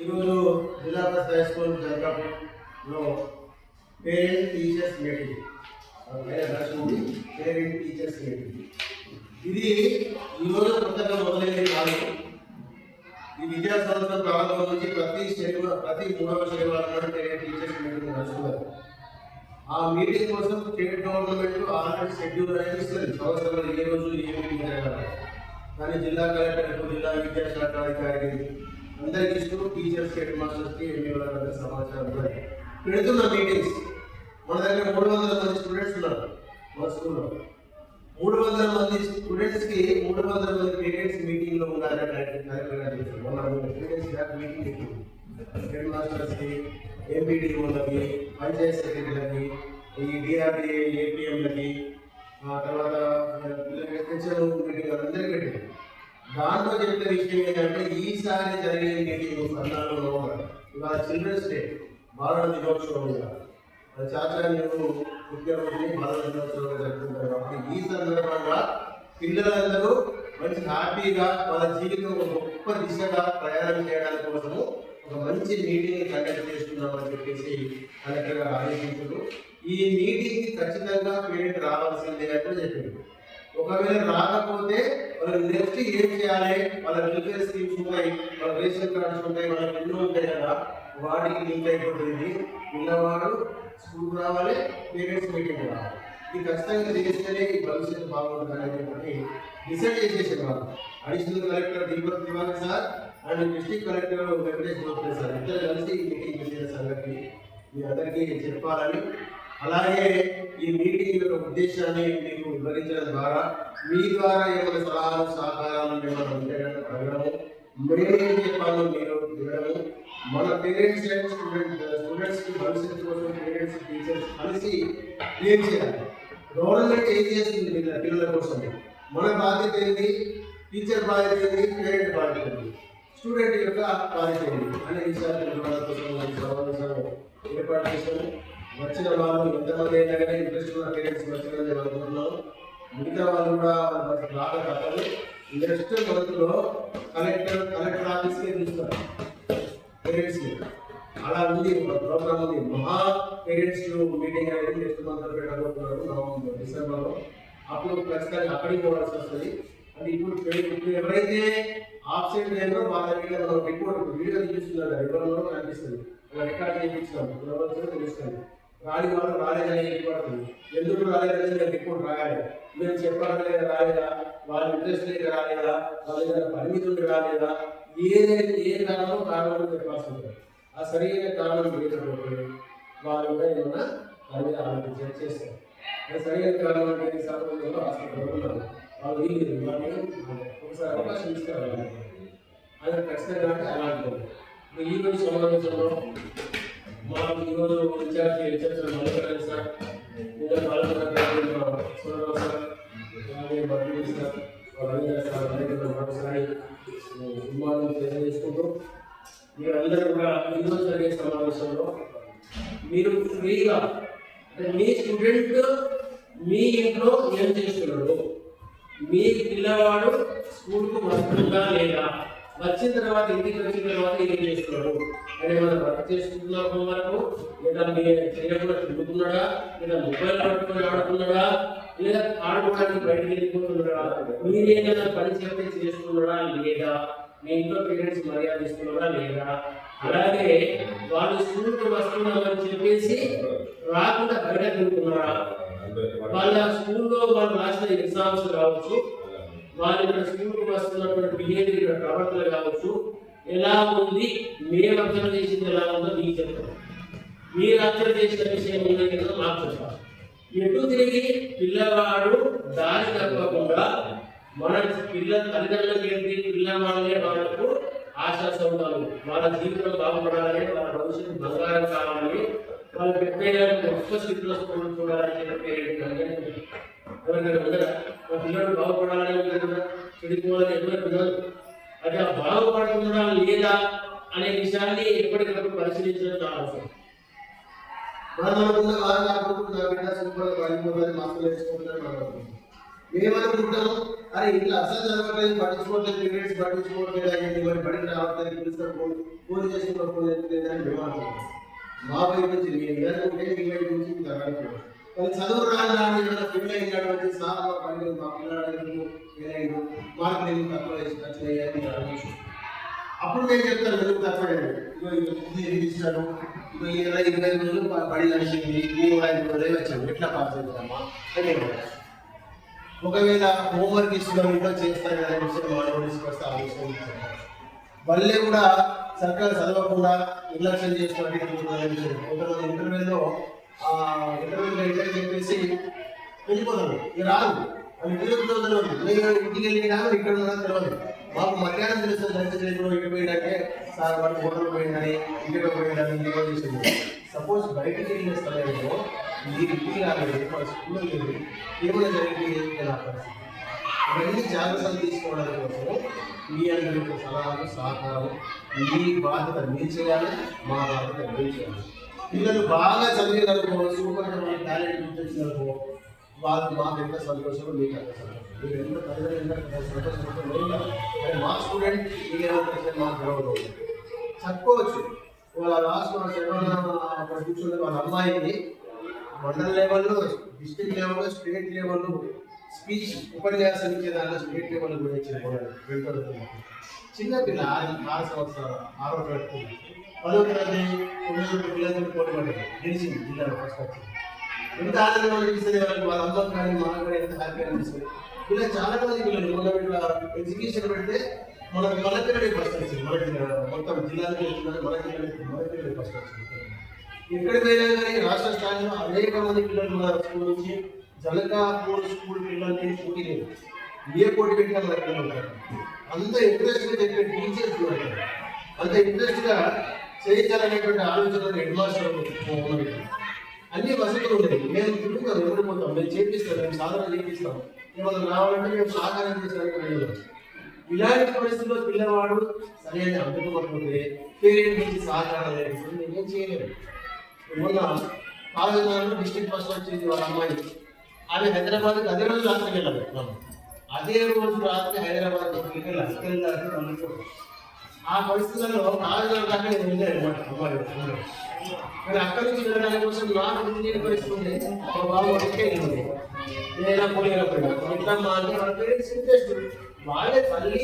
ఈరోజు Zilla Parishad high school జనకాపూర్లో parent teachers meeting parent teachers meeting ఇది ఈరోజు కొత్తగా మొదలైంది కాదు. ఈ విద్యా సంవత్సరం ప్రారంభం నుంచి ప్రతి మూడవ శనివారం నాడు పేరెంట్ టీచర్స్ మీటింగ్ నడుస్తున్నారు. ఆ మీటింగ్ కోసం స్టేట్ గవర్నమెంట్ ఆల్రెడీ షెడ్యూల్ అనేది ఇస్తుంది. సంవత్సరంలో ఏ రోజు ఏ మీటింగ్ జరగాలి కానీ జిల్లా కలెక్టర్ జిల్లా విద్యాశాఖ అధికారి అందరికి ఇస్తూ టీచర్స్ హెడ్ మాస్టర్స్కి ఎంఈఓ సమాచారం పెడుతున్న మీటింగ్స్. మన దగ్గర 300 మంది స్టూడెంట్స్ ఉన్నారు. మన స్కూల్లో 300 మంది స్టూడెంట్స్కి 300 మంది పేరెంట్స్ మీటింగ్లో ఉండాలని మీటింగ్ హెడ్ మాస్టర్స్కి, ఎంపీడీఓలకి, పంచాయత్ సెక్రటరీలకి, ఈ డిఆర్డీఏ ఏపీఎంలకి, తర్వాత మీటింగ్ అందరికీ పెట్టింది. దాంట్లో చెప్పిన విషయం ఏంటంటే ఈసారి జరిగే మీటింగ్ 14 నవంబర్ ఇవాళ చిల్డ్రన్స్ డే, బాలల దినోత్సవం. చాచార్యులు ముఖ్యమంత్రి బాలల దినోత్సవం జరుపుకుంటారు కాబట్టి ఈ సందర్భంగా పిల్లలందరూ మంచి హ్యాపీగా వాళ్ళ జీవితం ఒక గొప్ప దిశగా ప్రయాణం చేయడానికి కోసము ఒక మంచి మీటింగ్ కండక్ట్ చేస్తున్నామని చెప్పేసి కలెక్టర్ గారు ఆదేశించారు. ఈ మీటింగ్కి ఖచ్చితంగా పేరెంట్ రావాల్సిందే అని చెప్పింది. ఒకవేళ రాకపోతే వాళ్ళు నెక్స్ట్ ఏం చేయాలి, వాళ్ళ వెల్ఫేర్ స్కీమ్స్ ఉంటాయి, వాళ్ళ రేషన్ కార్డ్స్ ఉంటాయి, వాళ్ళ ఎన్నో ఉంటాయి కదా, వాటికి లింక్ అయిపోతుంది. పిల్లవాడు స్కూల్కి రావాలి, పేరెంట్స్ మీటింగ్ రావాలి. ఇది ఖచ్చితంగా చేస్తేనే ఈ భవిష్యత్తు బాగుంటుంది అని డిసైడ్ చేసేసారు వాళ్ళు. Additional collector Deepak Tiwari sir and district collector Venkatesh Gokhale sir ఇద్దరు కలిసి ఈ మీటింగ్ చేసిన సంగతి మీ అందరికీ చెప్పాలని, అలాగే ఈ మీటింగ్ యొక్క ఉద్దేశాన్ని మీకు వివరించడం ద్వారా మీ ద్వారా ఏమైనా సలహాలు సహకారాలు ఏమైనా ఉంటే అడగడము, మేమేం చెప్పాలో మీరు వినడము, మన పేరెంట్స్ అండ్ స్టూడెంట్స్కి భవిష్యత్తు కోసం పేరెంట్స్ టీచర్స్ కలిసి ఏం చేయాలి, గవర్నమెంట్ ఏం చేస్తుంది పిల్లల కోసం, మన బాధ్యత ఏంటి, టీచర్ బాధ్యత ఏంటి, పేరెంట్ బాధ్యత ఏంటి, స్టూడెంట్ యొక్క బాధ్యత ఏంటి అనే విషయాలు ఏర్పాటు చేస్తాము. వచ్చిన వాళ్ళు ఎంతమంది అయినా కానీ ఇంట్రెస్ట్ ఉన్న పేరెంట్స్ వచ్చిందని మేము అనుకుంటున్నాం. మిగతా వాళ్ళు కూడా బాగా తప్పదు. నెక్స్ట్ మంత్లో కలెక్టర్ ఆఫీస్కే పిలుస్తారు పేరెంట్స్ని. అలా ఉంది ప్రోగ్రామ్ ఉంది. మహా పేరెంట్స్ మీటింగ్ అనేది నెక్స్ట్ మంత్లో పెట్టబోతున్నారు డిసెంబర్లో. అప్పుడు ఖచ్చితంగా అక్కడికి పోవాల్సి వస్తుంది. అది ఇప్పుడు ఎవరైతే ఆబ్సెంట్ లేదో వాళ్ళ మీద మనం రిపోర్ట్ వీడియో చూపిస్తున్నారు, రిపోర్ట్లో కనిపిస్తుంది. రికార్డ్ చేయించాము, తెలుస్తుంది. రాని వాళ్ళు రాలేదని రిపోర్ట్, ఎందుకు రాలేదని రిపోర్ట్ రాయాలి. మేము చెప్పాలని రాలేదా, వాళ్ళ ఇంట్రెస్ట్ లేక రాలేదా, వాళ్ళ దగ్గర పరిమితి ఉండి రాలేదా, ఏ కారణం చెప్పాల్సి ఉంటుంది. ఆ సరైన కారణం లేకపోతే వాళ్ళు ఏమన్నా వాళ్ళ మీద ఆలోచన చేస్తారు. సరైన కారణం అంటే సందర్భంలో హాస్పిటల్లో ఉన్నారు, వాళ్ళు వాళ్ళని ఒకసారి అవకాశం ఇస్తారు. అది ఖచ్చితంగా అంటే అలాంటి ఈరోజు సమావేశంలో మాకు ఈరోజు ఇన్ఛార్జ్ హెచ్ఎస్ మల్లికార్జున సార్, ఇంకా సోదరావు సార్, అలాగే బర్రీ సార్, రవీంద్ర సార్ మరొకసారి నిర్మాణం తెలియజేసుకుంటూ మీరందరూ కూడా ఈరోజు జరిగే సమావేశంలో మీరు ఫ్రీగా అంటే మీ స్టూడెంట్ మీ ఇంట్లో ఏం చేస్తున్నాడు, మీ పిల్లవాడు స్కూల్కు వస్తుందా లేదా, వచ్చిన తర్వాత ఇంటికి వచ్చిన తర్వాత ఏం చేస్తున్నాడు, అంటే మనం వర్క్ చేసుకుంటున్నాం వరకు, లేదా మీరు చేయకుండా తిరుగుతున్నాడా, లేదా మొబైల్ పట్టుకొని ఆడుతున్నాడా, లేదా ఆడుకోవడానికి బయటకు వెళ్ళిపోతున్నాడా, మీరు ఏదైనా పని చెప్తే చేస్తున్నాడా లేదా, మీ ఇంట్లో పేరెంట్స్ మర్యాద ఇస్తున్నాడా లేదా, అలాగే వాళ్ళు స్కూల్కి వస్తున్నామని చెప్పేసి రాకుండా బయట తిరుగుతున్నారా, వాళ్ళ స్కూల్లో వాళ్ళు రాసిన ఎగ్జామ్స్ కావచ్చు, వాళ్ళు ఇక్కడ స్కూల్కి వస్తున్నటువంటి బిహేవియర్ ప్రవర్తన కావచ్చు ఎలా ఉంది, మీరు అబ్జర్వ్ చేసింది ఎలా ఉందో మీకు చెప్తారు. మీరు అబ్జర్వ్ చేసిన విషయం ఏదో మాకు చెప్పాలి. ఎటు తిరిగి పిల్లవాడు దారి తప్పకుండా మన తల్లిదండ్రులకు ఏంటి, పిల్లవాళ్ళే వాళ్ళకు ఆశాసంతాలు, వాళ్ళ జీవితం బాగుపడాలని, వాళ్ళ భవిష్యత్తు బంగారం కావాలని, వాళ్ళ పెద్ద గొప్ప స్థితిలో చూడాలని చెప్పి ఎవరికైనా ఉండదా, మా పిల్లలు బాగుపడాలని ఉంటుంది కదా, చెడిపోవాలని ఎవరు పిల్లలు అది ఆ బాగుపడుతుందా లేదా అనే విషయాన్ని ఎప్పటికప్పుడు పరిశీలించడం చాలా అవసరం. మనం అనుకున్న వారు నా బిడ్డ సూపర్ పడిపోతుంది, మాస్కులు వేసుకుంటారు మనం అనుకుంటాం. మేమనుకుంటాము అరే ఇట్లా అసలు చదవట్లేదు, పట్టించుకోవట్లేదు, పీరియడ్స్ పట్టించుకోవట్లేదు అని మరి బడికి రావట్లేదు, పిలుస్తారు ఫోన్ చేసి ఫోన్ చేస్తలేదు అని మేము అనుకుంటాం. మా వైపు నుంచి మీ వైపు నుంచి వాళ్ళు చదువు రాని ఫెయిల్ అయినాడు వచ్చి సార్ మా పని మా పిల్లలు ఫెయిల్ అయ్యాడు, మార్కులు ఎందుకు తక్కువ వచ్చినాయి అని అడగచ్చు. అప్పుడు నేను చెప్తాను ఎందుకు తక్కువ ఇస్తాడు, 25 రోజులు బడి నడిచింది, 5 రోజులే వచ్చాడు, ఎట్లా పాస్ అవుతామా అని. ఒకవేళ హోంవర్క్ ఇస్తున్నాం ఇంట్లో చేస్తారు కదా విషయం మనం తీసుకొస్తే ఆ విషయం వాళ్ళే కూడా సర్కారు చదవకుండా నిర్లక్ష్యం చేస్తున్నట్టు కొంతమంది ఇంటర్వ్యూలో చెప్పేసి వెళ్ళిపోతారు, ఇక రాదు వాళ్ళు తెలియదు. నేను ఇంటికి వెళ్ళినా ఇక్కడ ఉన్నా తెలియదు, మాకు మధ్యాహ్నం తెలుస్తుంది లంచ్ చేయడం ఇక్కడ పోయిందంటే సార్ వాడు హోటల్ పోయిందని ఇంటికి పోయిందని ఇంటికి చేసింది. సపోజ్ బయటికి వెళ్ళిన స్థలంలో మీరు ఇంటికి రాలేదు, మన స్కూల్లో లేదు, ఏమైనా జరిగింది ఇవన్నీ జాగ్రత్తలు తీసుకోవడం కోసం మీ అందరికీ సలహాలు సహకారం మీ బాధ్యత మీరు చేయాలి, మా బాధ్యత మీరు చేయాలి. పిల్లలు బాగా చదివేదనుకో, సూపర్ టాలెంట్ గుర్తించిననుకో వాళ్ళు మాకు ఎంత సంతోషమో మీకు ఎంత సంతోషం, మీరు ఎంత తల్లిదండ్రులు ఎంత సంతోషం. కానీ మా స్టూడెంట్ మీరేమంటే మాకు గౌరవం చెప్పుకోవచ్చు. వాళ్ళ లాస్ట్ అక్కడ కూర్చున్న వాళ్ళ అమ్మాయిని మండల లెవెల్లో, డిస్ట్రిక్ట్ లెవెల్లో, స్టేట్ లెవెల్లో స్పీచ్ ఉపన్యాసం ఇచ్చే దాంట్లో స్టేట్ లెవెల్ కూడా ఇచ్చిన చిన్నపిల్ల 6 సంవత్సరాలు 6వ తరగతి 10వ తరగతి 9 పిల్లలతో పోటీ పడ్డారు, గెలిచింది జిల్లాలో ఫస్ట్ వచ్చింది. ఎంత ఆనందంగా అనిపిస్తుంది వాళ్ళకి, వాళ్ళ అమ్మకి కానీ మాకు కానీ ఎంత హ్యాపీ అనిపిస్తుంది. ఇలా చాలా మంది పిల్లలు మన ఇట్లా ఎడ్యుకేషన్ పెడితే మన పిల్లలకి ఫస్ట్ వచ్చింది, మన మొత్తం జిల్లాలకు వెళ్తున్నారు, మన పిల్లలకి ఫస్ట్ వచ్చింది. ఎక్కడికి పోయినా కానీ రాష్ట్ర స్థాయిలో అనేక మంది పిల్లలు ఉన్నారు. స్కూల్ నుంచి జలకాపూర్ స్కూల్ పిల్లలకి పోటీ లేదు, ఏ పోటీ పెట్టినా మన పిల్లలు ఉంటారు. అంత ఇంట్రెస్ట్గా చెప్పే టీచర్స్ ఉంటారు, అంత ఇంట్రెస్ట్గా చేయించాలనేటువంటి ఆలోచనలు హెడ్ మాస్టర్ ఉన్నది. అన్ని వసతులు ఉన్నాయి. మేము తిరుగుతాం, ఎవరు పోతాం, మేము చేపిస్తాం, మేము సాధన చేపిస్తాం, ఏమైనా రావాలంటే మేము సహకారం చేసడానికి వెళ్ళాం. ఇలాంటి పరిస్థితుల్లో పిల్లవాడు సరైన అందుకోకపోతే పేరెంట్ నుంచి సహకారం లేకపోతే మేమేం చేయలేము. మొన్న కాలేజీలో డిస్ట్రిక్ట్ ఫస్ట్ వచ్చింది వాళ్ళ అమ్మాయి, ఆమె హైదరాబాద్కి అదే రోజు రాత్రికి వెళ్ళాలి, అదే రోజు రాత్రి హైదరాబాద్ వెళ్ళాలి. ఆ పరిస్థితుల్లో కాలేజీలో దాకా నేను వెళ్ళాను అనమాట అమ్మాయి. కానీ అక్కడి నుంచి వెళ్ళడానికి కోసం నాకు ఇంజనీరింగ్ పరిస్థితి ఉంది, మా బాబు అడిగితే వెళ్ళింది, నేనైనా పోయినప్పుడు ఎట్లా మా అంటే వాళ్ళ పేరెంట్స్ ఇంట్రెస్ట్ వాళ్ళే తల్లి